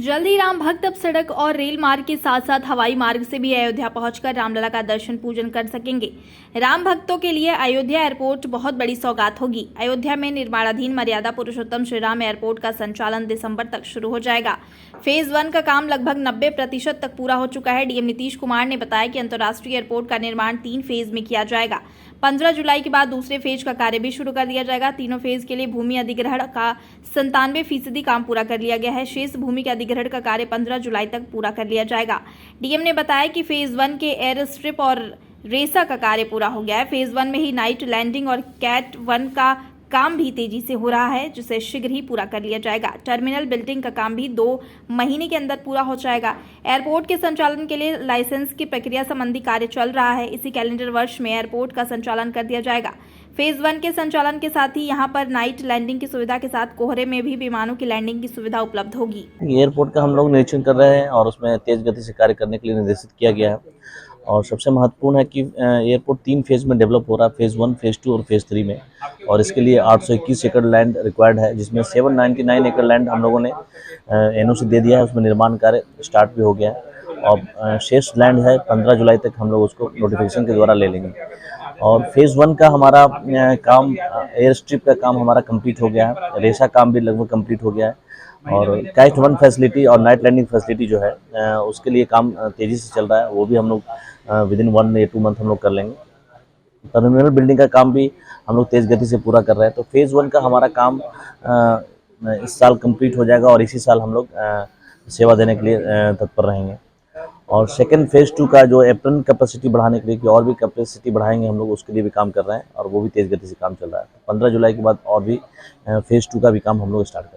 जल्द ही राम भक्त अब सड़क और रेल मार्ग के साथ साथ हवाई मार्ग से भी अयोध्या पहुंचकर रामलला का दर्शन पूजन कर सकेंगे। राम भक्तों के लिए अयोध्या एयरपोर्ट बहुत बड़ी सौगात होगी। अयोध्या में निर्माणाधीन मर्यादा पुरुषोत्तम श्री राम एयरपोर्ट का संचालन दिसंबर तक शुरू हो जाएगा। फेज 1 का काम लगभग 90% तक पूरा हो चुका है। डीएम नीतीश कुमार ने बताया कि अंतर्राष्ट्रीय एयरपोर्ट का निर्माण 3 फेज में किया जाएगा। 15 जुलाई के बाद दूसरे फेज का कार्य भी शुरू कर दिया जाएगा। तीनों फेज के लिए भूमि अधिग्रहण का 97% काम पूरा कर लिया गया है। शेष भूमि के अधिग्रहण का कार्य 15 जुलाई तक पूरा कर लिया जाएगा। डीएम ने बताया कि फेज 1 के एयर स्ट्रिप और रेसा का कार्य पूरा हो गया है। फेज 1 में ही नाइट लैंडिंग और कैट 1 का काम भी तेजी से हो रहा है, जिसे शीघ्र ही पूरा कर लिया जाएगा। टर्मिनल बिल्डिंग का काम भी 2 महीने के अंदर पूरा हो जाएगा। एयरपोर्ट के संचालन के लिए लाइसेंस की प्रक्रिया संबंधी कार्य चल रहा है। इसी कैलेंडर वर्ष में एयरपोर्ट का संचालन कर दिया जाएगा। फेज 1 के संचालन के साथ ही यहां पर नाइट लैंडिंग की सुविधा के साथ कोहरे में भी विमानों की लैंडिंग की सुविधा उपलब्ध होगी। एयरपोर्ट का हम लोग निरीक्षण कर रहे हैं और उसमें तेज गति से कार्य करने के लिए निर्देशित किया गया है। और सबसे महत्वपूर्ण है कि एयरपोर्ट 3 फेज में डेवलप हो रहा है, फेज 1, फेज 2 और फेज 3 में। और इसके लिए 821 एकड़ लैंड रिक्वायर्ड है, जिसमें 799 एकड़ लैंड हम लोगों ने एनओसी दे दिया है। उसमें निर्माण कार्य स्टार्ट भी हो गया है और शेष लैंड है 15 जुलाई तक हम लोग उसको नोटिफिकेशन के द्वारा ले लेंगे। और फेज 1 का हमारा काम, एयर स्ट्रिप का काम हमारा कंप्लीट हो गया है। रेसा काम भी लगभग कंप्लीट हो गया है। और कैट 1 फैसिलिटी और नाइट लैंडिंग फैसिलिटी जो है उसके लिए काम तेज़ी से चल रहा है। वो भी हम लोग विदिन 1 या 2 मंथ हम लोग कर लेंगे। टर्मिनल बिल्डिंग का काम भी हम लोग तेज़ गति से पूरा कर रहे हैं। तो फेज़ 1 का हमारा काम इस साल कंप्लीट हो जाएगा और इसी साल हम लोग सेवा देने के लिए तत्पर रहेंगे। और सेकंड फेज़ 2 का जो एप्रन कैपेसिटी बढ़ाने के लिए कि और भी कैपेसिटी बढ़ाएंगे हम लोग, उसके लिए भी काम कर रहे हैं और वो भी तेज़ गति से काम चल रहा है। 15 जुलाई के बाद और भी फेज़ 2 का भी काम हम लोग स्टार्ट करेंगे।